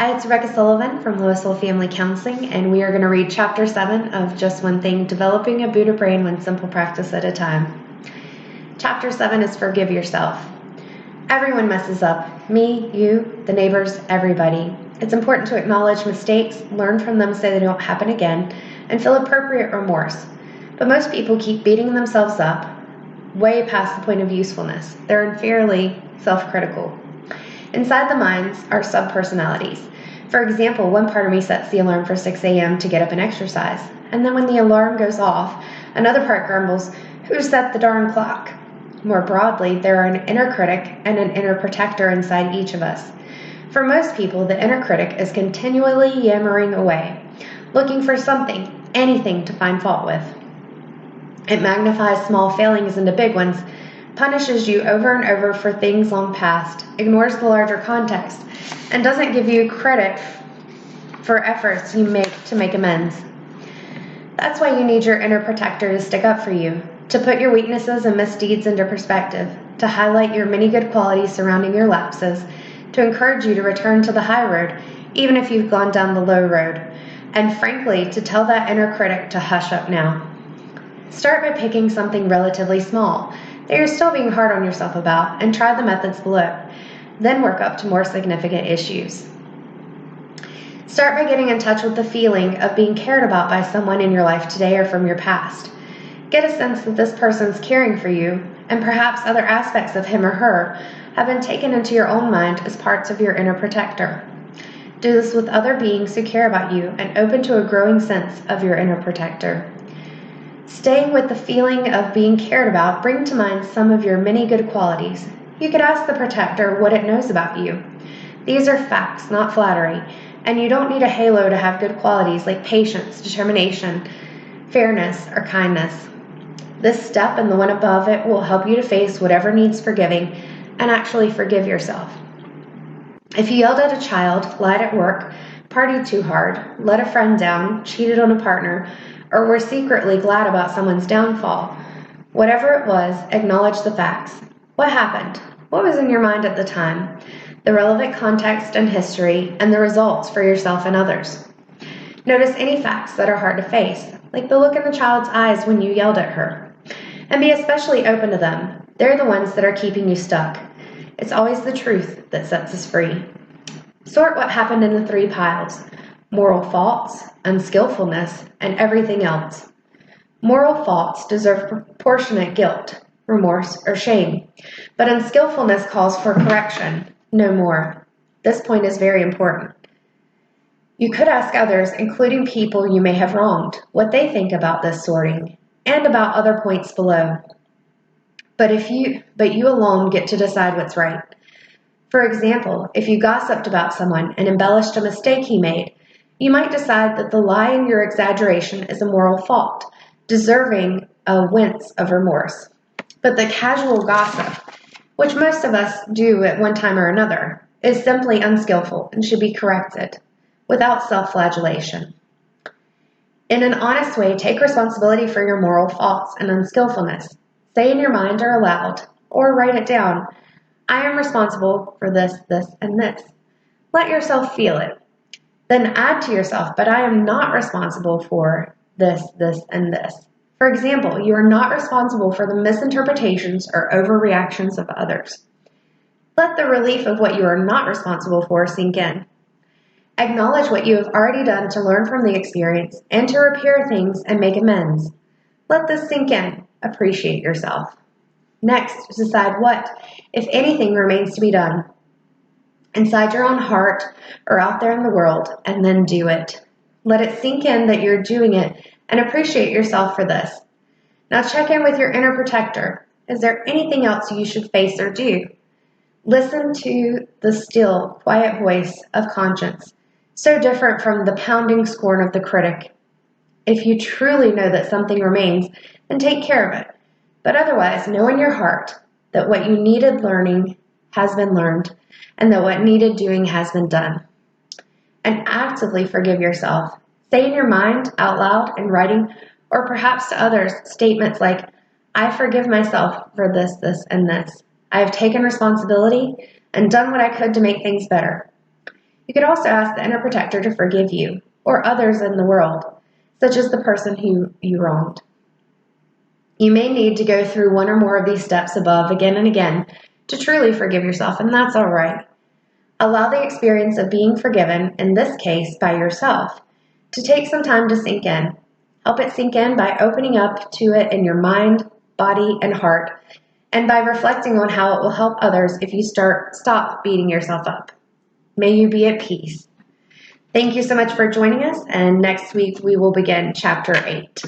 Hi, it's Rebecca Sullivan from Louisville Family Counseling, and we are going to read Chapter 7 of Just One Thing, Developing a Buddha Brain One Simple Practice at a Time. Chapter 7 is Forgive Yourself. Everyone messes up. Me, you, the neighbors, everybody. It's important to acknowledge mistakes, learn from them so they don't happen again, and feel appropriate remorse. But most people keep beating themselves up way past the point of usefulness. They're unfairly self-critical. Inside the minds are subpersonalities. For example, one part of me sets the alarm for 6 a.m. to get up and exercise. And then when the alarm goes off, another part grumbles, "Who set the darn clock?" More broadly, there are an inner critic and an inner protector inside each of us. For most people, the inner critic is continually yammering away, looking for something, anything to find fault with. It magnifies small failings into big ones, punishes you over and over for things long past, ignores the larger context, and doesn't give you credit for efforts you make to make amends. That's why you need your inner protector to stick up for you, to put your weaknesses and misdeeds into perspective, to highlight your many good qualities surrounding your lapses, to encourage you to return to the high road, even if you've gone down the low road, and frankly, to tell that inner critic to hush up now. Start by picking something relatively small that you're still being hard on yourself about, and try the methods below. Then work up to more significant issues. Start by getting in touch with the feeling of being cared about by someone in your life today or from your past. Get a sense that this person's caring for you, and perhaps other aspects of him or her have been taken into your own mind as parts of your inner protector. Do this with other beings who care about you and open to a growing sense of your inner protector. Staying with the feeling of being cared about, bring to mind some of your many good qualities. You could ask the protector what it knows about you. These are facts, not flattery, and you don't need a halo to have good qualities like patience, determination, fairness, or kindness. This step and the one above it will help you to face whatever needs forgiving and actually forgive yourself. If you yelled at a child, lied at work, partied too hard, let a friend down, cheated on a partner, or were secretly glad about someone's downfall, whatever it was, acknowledge the facts. What happened? What was in your mind at the time? The relevant context and history, and the results for yourself and others. Notice any facts that are hard to face, like the look in the child's eyes when you yelled at her. And be especially open to them. They're the ones that are keeping you stuck. It's always the truth that sets us free. Sort what happened into 3 piles: moral faults, unskillfulness, and everything else. Moral faults deserve proportionate guilt, remorse, or shame, but unskillfulness calls for correction, no more. This point is very important. You could ask others, including people you may have wronged, what they think about this sorting, and about other points below. But you alone get to decide what's right. For example, if you gossiped about someone and embellished a mistake he made, you might decide that the lie in your exaggeration is a moral fault, deserving a wince of remorse. But the casual gossip, which most of us do at one time or another, is simply unskillful and should be corrected without self-flagellation. In an honest way, take responsibility for your moral faults and unskillfulness. Say in your mind or aloud, or write it down, "I am responsible for this, this, and this." Let yourself feel it. Then add to yourself, "But I am not responsible for this, and this." For example, you are not responsible for the misinterpretations or overreactions of others. Let the relief of what you are not responsible for sink in. Acknowledge what you have already done to learn from the experience and to repair things and make amends. Let this sink in. Appreciate yourself. Next, decide what, if anything, remains to be done inside your own heart or out there in the world, and then do it. Let it sink in that you're doing it and appreciate yourself for this. Now check in with your inner protector. Is there anything else you should face or do? Listen to the still, quiet voice of conscience, so different from the pounding scorn of the critic. If you truly know that something remains, then take care of it. But otherwise, know in your heart that what you needed learning has been learned, and that what needed doing has been done. And actively forgive yourself. Say in your mind, out loud, in writing, or perhaps to others, statements like, "I forgive myself for this, and this. I have taken responsibility and done what I could to make things better." You could also ask the inner protector to forgive you or others in the world, such as the person who you wronged. You may need to go through one or more of these steps above again and again to truly forgive yourself, and that's all right. Allow the experience of being forgiven, in this case by yourself, to take some time to sink in. Help it sink in by opening up to it in your mind, body, and heart, and by reflecting on how it will help others if you stop beating yourself up. May you be at peace. Thank you so much for joining us, and next week we will begin Chapter 8.